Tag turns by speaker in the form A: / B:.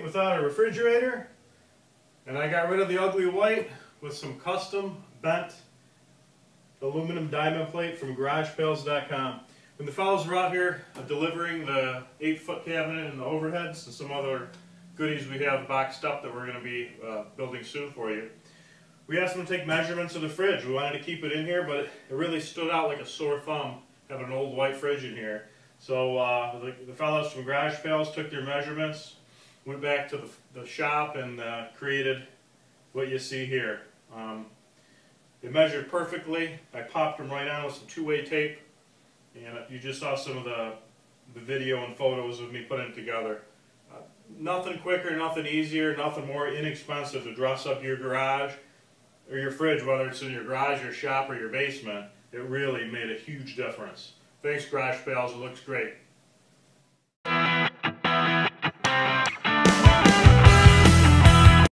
A: without a refrigerator, and I got rid of the ugly white with some custom bent aluminum diamond plate from GaragePales.com. When the fellows were out here delivering the 8-foot cabinet and the overheads and some other goodies we have boxed up that we're going to be building soon for you, we asked them to take measurements of the fridge. We wanted to keep it in here, but it really stood out like a sore thumb having an old white fridge in here. So the fellows from Garage Pals took their measurements, went back to the shop, and created what you see here. They measured perfectly. I popped them right on with some two-way tape, and you just saw some of the video and photos of me putting it together. Nothing quicker, nothing easier, nothing more inexpensive to dress up your garage or your fridge, whether it's in your garage, your shop, or your basement. It really made a huge difference. Thanks, Garage Pals. It looks great.